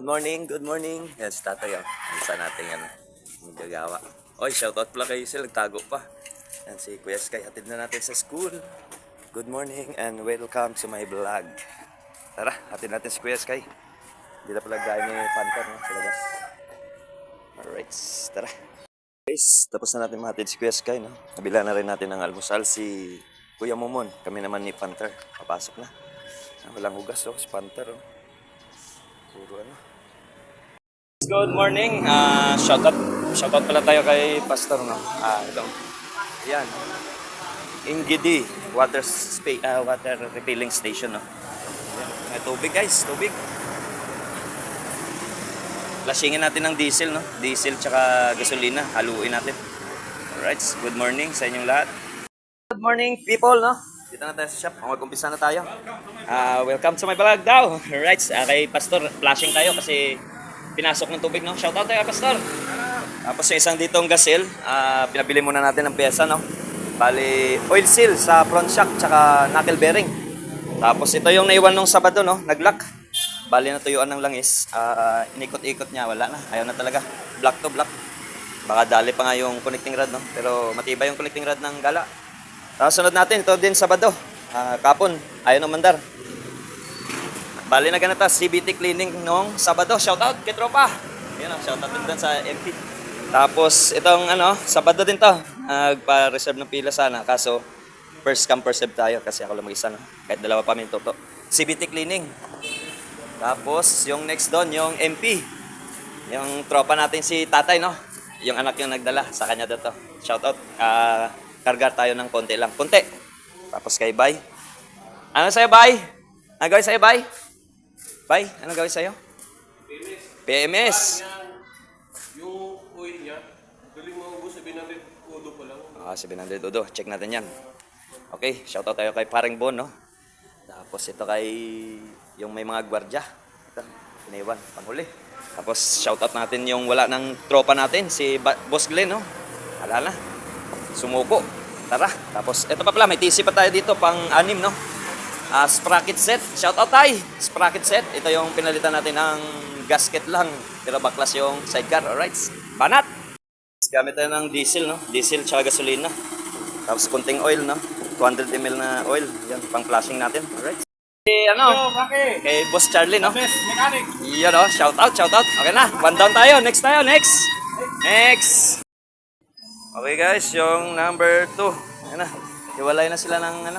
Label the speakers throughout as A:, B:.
A: Good morning. Yan si tatay, oh. Saan natin yan, magagawa. Oy, shoutout pala kay Sil, nagtago pa. Yan si Kuya Sky, hatid na natin sa school. Good morning and welcome to my vlog. Tara, hatid natin si Kuya Sky. Hindi na pala gaya ni Panther, no? Sa labas. Alright, tara. Guys, tapos na natin mahatid si Kuya Sky, no? Nabila na rin natin ng almusal si Kuya Momon. Kami naman ni Panther. Papasok na. Walang hugas, oh. Si Panther, oh. Puro ano. Good morning. Shoutout pala tayo kay Pastor, no. Ito. Yan. Ingidi water refilling station, no. Yan. May tubig, guys, tubig. Lashingin natin ng diesel, no. Diesel tsaka gasolina, haluin natin. Alright, good morning sa inyong lahat. Good morning, people, no. Dito na tayo sa shop. Mag-umpisa na tayo. Welcome to my vlog daw. Alright, kay Pastor, flashing tayo kasi pinasok ng tubig, no? Shoutout tayo, Pastor. Tapos yung isang ditong gasil, pinabili muna natin ng pyesa, no? Bali, oil seal sa front shock, tsaka knuckle bearing. Tapos ito yung naiwan nung Sabado, no? Nag-lock. Bali, natuyuan ng langis. Inikot-ikot niya, wala na. Ayaw na talaga. Black to black. Baka dali pa nga yung connecting rod, no? Pero matibay yung connecting rod ng gala. Tapos sunod natin, ito din Sabado. Kapon, ayaw ng mandar. Bali na ganito, CBT cleaning nung Sabado. Shoutout kay tropa. Yun, shoutout din doon sa MP. Tapos itong Sabado din to. Nagpa-reserve ng pila sana. Kaso first come first serve tayo kasi ako lang mag-isa, no? Kahit dalawa pa minto to. CBT cleaning. Tapos yung next doon, yung MP. Yung tropa natin si Tatay, no? Yung anak yung nagdala sa kanya dito. Shoutout. Karga tayo ng konti lang. Konti. Tapos kay Bay. Ano sa'yo, Bay? Ano gawin sa'yo, Bay? Bay, ano gawin sa'yo? PMS.
B: Yung oil niya, galing maubos, 700 udo pa lang.
A: 700 udo. Check natin yan. Okay, shoutout tayo kay Paring Bon, no? Tapos ito kay yung may mga gwardya. Ito, pinaiwan, panghuli. Tapos shoutout natin yung wala ng tropa natin, si Boss Glenn, no? Alala. Sumuko. Tara. Tapos ito pa pala, may TC pa tayo dito pang-anim, no? Sprocket set. Shoutout tayo. Sprocket set. Ito yung pinalitan natin ng gasket lang. Pero baklas yung sidecar. Alright. Banat. Gamit tayo ng diesel, no? Diesel tsaka gasolina. Tapos kunting oil, no? 200 ml na oil. Yan, pang-flashing natin. Alright. Kay Boss Charlie, no?
B: Mechanic.
A: Yan, no? Shoutout. Okay na. One down tayo. Next tayo. Next. Okay, guys. Yung number 2. Yan na. Hiwalay na sila ng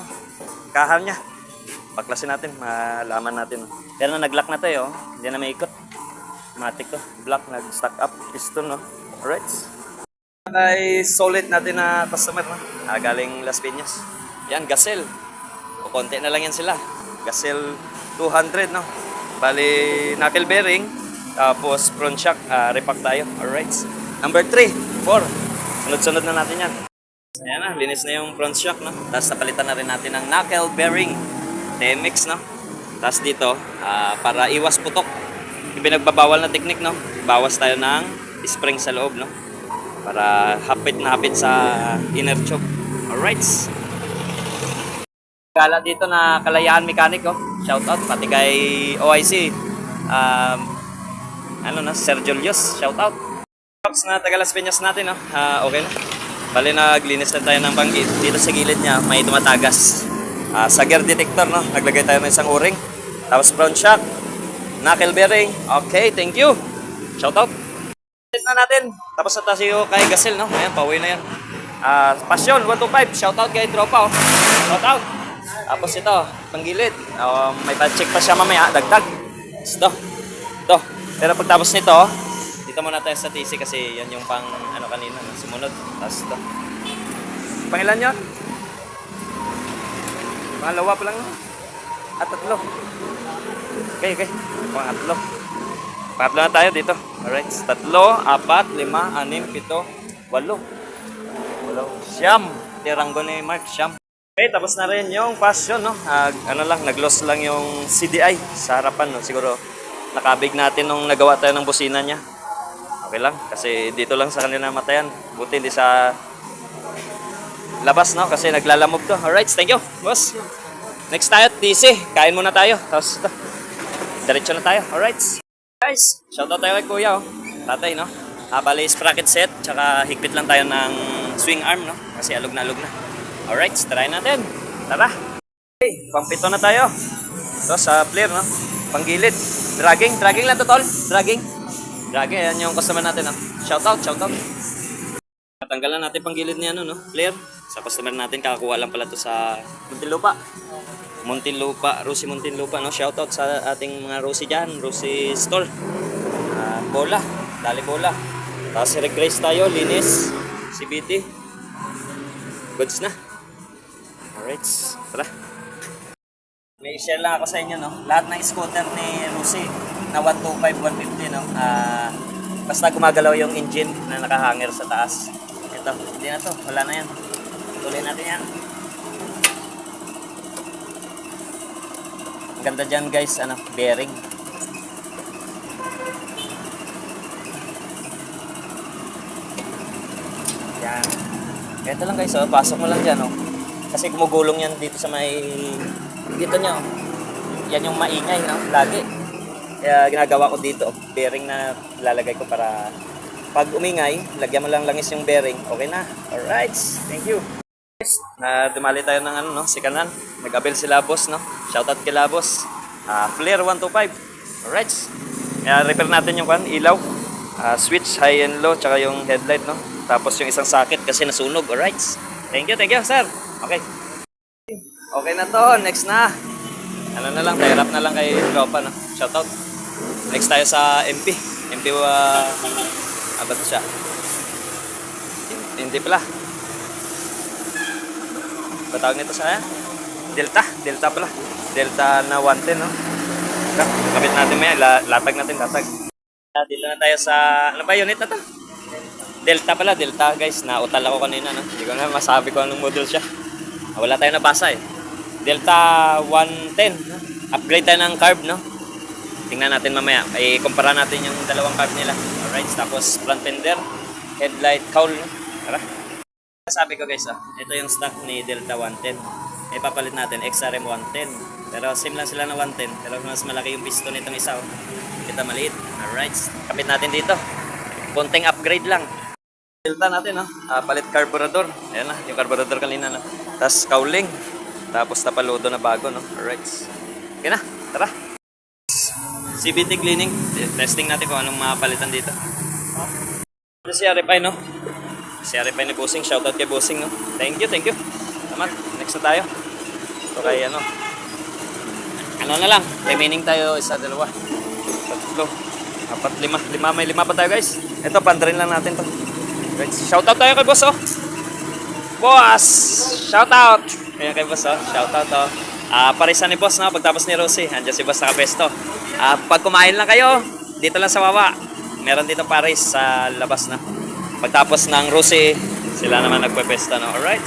A: kaham niya. Baklasin natin, malaman natin. Pero nag-lock na tayo, hindi na may ikot. Matic to, block, nag-stack up, piston, no? Alright. Ay solid natin na customer, no? Galing Las Piñas. Yan, Gasel. O konti na lang yan sila. Gasel 200, no? Bali, knuckle bearing. Tapos front shock, repack tayo. Alright. Number 3, 4. Sunod-sunod na natin yan. Ayan na, linis na yung front shock, no? Tapos napalitan na rin natin ng knuckle bearing. TMX, no? Tapos dito, para iwas putok, yung pinagbabawal na technique, no? Bawas tayo ng spring sa loob, no? Para hapit na hapit sa inner choke. Alright. Gala dito na Kalayaan Mechanic, oh. Shoutout, pati kay OIC. Sir Julius, shoutout. Tapos na taga Las Piñas natin, no? Okay na. Bali naglinis na tayo ng banggit. Dito sa gilid niya, may tumatagas. Sa gear detector, no? Naglagay tayo ng isang o-ring. Tapos front shock, knuckle bearing. Okay, thank you. Shoutout. Set na natin. Tapos na tayo kay Gasel, no? Ayan, pauwi na yan. Passion 125. Shoutout kay tropa, oh. Shoutout. Tapos ito, panggilid. May pa-check pa siya mamaya. Dagdag. Ito. Pero pagtapos nito, dito muna tayo sa TC kasi yan yung pang kanina, no? Sumunod. Tapos ito. Pangilan yun? Pangalawa pa lang, no? At 3. Okay. Pangatlo. Pangatlo na tayo dito. Alright. 3, 4, 5, 6, 7, 8. 8. Siyam. Tiranggo ni Mark. Siyam. Okay, tapos na rin yung passion, no? Nag-loss lang yung CDI sa harapan, no? Siguro nakabig natin nung nagawa tayo ng busina niya. Okay lang. Kasi dito lang sa kanila matayan. Buti hindi sa labas, no? Kasi naglalamog to. Alright, thank you, boss. Next tayo, TC. Kain muna tayo. Tapos ito. Diretso na tayo. Alright. Guys, shoutout tayo kay Kuya, oh. Tatay, no? Bali, sprocket set, tsaka higpit lang tayo ng swing arm, no? Kasi alog na alog na. Alright, try natin. Tara. Okay, pang-pito na tayo. Ito sa flare, no? Panggilid. Dragging lang to, tol. Dragging. Yan yung customer natin, no? Shoutout. Natanggalan natin panggilid ni ano, no? Flare. Sa customer natin, kakakuha lang pala to sa Muntinlupa, Rosie Muntinlupa, no? Shoutout sa ating mga Rosie dyan, Rosie Store. Bola, dali bola. Tapos regrace tayo, linis, CBT. Goods na. Alright, tara. May share lang ako sa inyo, no? Lahat ng scooter ni Rosie na 125, 150, no? Basta gumagalaw yung engine na nakahanger sa taas. Ito, hindi na to, wala na yan. Tuloy natin yan. Ang ganda dyan guys, bearing. Yan. Ito lang guys, pasok mo lang dyan, kasi gumugulong yan dito sa may, dito nyo, yan yung maingay, lagi. Kaya ginagawa ko dito, bearing na lalagay ko para pag umingay, lagyan mo lang langis yung bearing, okay na. Alright, thank you. Na dumali tayo ng si Kanan. Nag-abel si Labos, no? Shoutout kay Labos. Flare 125. Alright. Repair natin yung ilaw. Switch, high and low, tsaka yung headlight, no? Tapos yung isang socket kasi nasunog. Alright. Thank you, sir. Okay. Okay na to. Next na. Tie wrap na lang kay Tropa, no? Shoutout. Next tayo sa MP. MP, ba ito siya? Hindi pala. Patawag nito sa Delta pala. Delta na 110, no? Kapit natin may latag. Dito na tayo sa, ano ba unit na to? Delta pala, Delta guys. Nautal ako kanina, no? Hindi ko na masabi ko anong model siya. Wala tayo nabasa eh. Delta 110, no? Upgrade tayo ng carb, no? Tingnan natin mamaya. I-kumpara natin yung dalawang carb nila. Alright, tapos front fender, headlight, cowl, no? Tara. Sabi ko guys, ito yung stock ni Delta 110. Papalit natin XRM 110. Pero same lang sila na 110. Pero mas malaki yung piston nitong isa. Kita maliit. Alright. Kapit natin dito. Konting upgrade lang. Delta natin, palit carburetor. Ayan na, yung carburetor kanina. Tapos cowling. Tapos tapaludo na bago, no? Alright. Okay na, tara. CVT cleaning. Testing natin kung anong mapalitan dito. Ito si RFI, no? Si RFI ni Bossing, shoutout kay Bossing, no? Thank you. Salamat. Next na tayo. So kay ano na lang, remaining tayo, isa, dalawa, tatlo, apat, lima, may lima pa tayo guys. Ito, pandrin lang natin to. Right. Shoutout tayo kay boss, Boss! Shoutout! Ayan kay boss, shoutout, parisan ni boss, no? Pagtapos ni Rosie, andyan si boss nakapesto. Pag kumain lang kayo, dito lang sa Wawa. Meron dito paris sa labas na. Pagtapos ng Rosie, sila naman nagpepesto, no? Alright.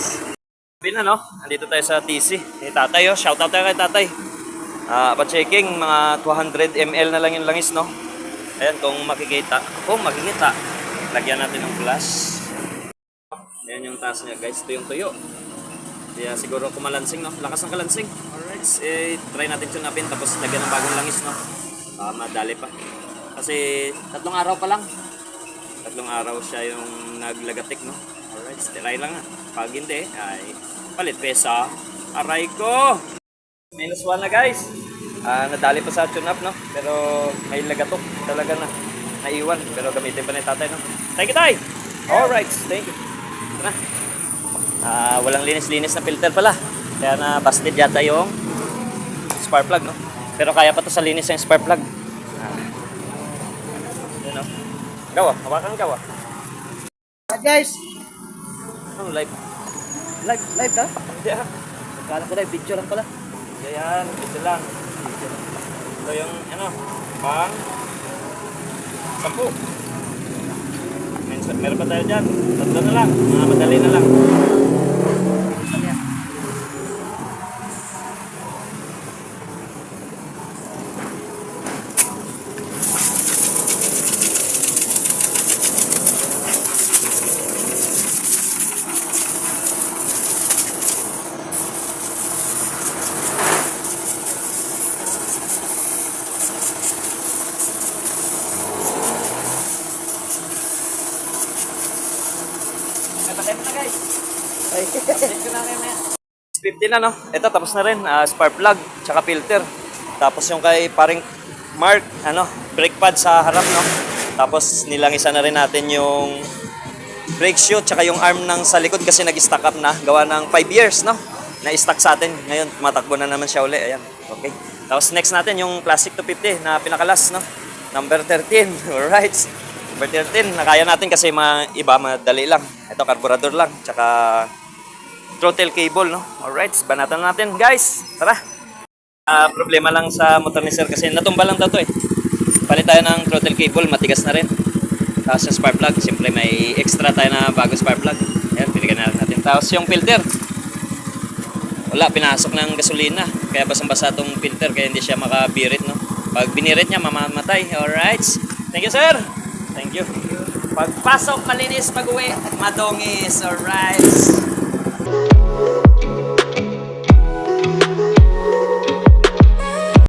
A: Sabi na, no? Andito tayo sa TC. Ni tatay, shoutout tayo kay tatay. Pa-checking, mga 200 ml na lang yung langis, no? Ayan, kung makikita, lagyan natin ng flash. Ayan yung taas niya, guys. Ito yung tuyo. Kaya siguro kumalansing, no? Lakas ng kalansing. Alright, try natin tunapin, tapos lagyan ng bagong langis, no? Madali pa. Kasi 3 araw pa lang. 3 araw siya yung naglagatik, no? Alright, try lang nga. Pag hindi, ay palit pesa. Aray ko! -1 na guys. Nadali pa sa tune-up, no? Pero may lagatok talaga na naiwan. Pero gamitin pa ni tatay, no? Thank you, tay! Alright, thank you. Ito na. Walang linis-linis na filter pala. Kaya na busted yata yung spark plug, no? Pero kaya pa to sa linis yung spark plug. Yun, no? Gawa, hawakan gawa.
C: Guys,
A: Ano, live?
C: live ka?
A: Hindi,
C: Akala ko na video lang pala.
A: Ayan, ito lang. Ito yung, pang 10. Meron pa tayo dyan. 3 na lang. Mga madali na lang. 50 na, no? Ito, tapos na rin. Spark plug, tsaka filter. Tapos yung kay paring Mark, brake pad sa harap, no? Tapos nilangisa na rin natin yung brake shoe, tsaka yung arm ng sa likod kasi nag-stack up na. Gawa ng 5 years, no? Na-stack sa atin. Ngayon, tumatakbo na naman siya uli. Ayan, okay. Tapos next natin yung Classic 250 na pinakalas, no? Number 13. Alright. Number 13. Nakaya natin kasi iba madali lang. Ito, carburetor lang. Tsaka throttle cable, no? Alright. Banatan natin, guys. Tara. Problema lang sa motor ni sir kasi natumba lang daw to eh. Palit tayo ng throttle cable. Matigas na rin. Tapos yung spark plug. Siyempre may extra tayo na bago spark plug. Ayan, pinigyan na natin. Tapos yung filter. Wala, pinasok ng gasolina. Kaya basang-basa itong filter. Kaya hindi siya makabirit, no? Pag binirit niya, mamamatay. Alright. Thank you, sir. Thank you. Pagpasok, malinis. Pag-uwi, madongis. Alright.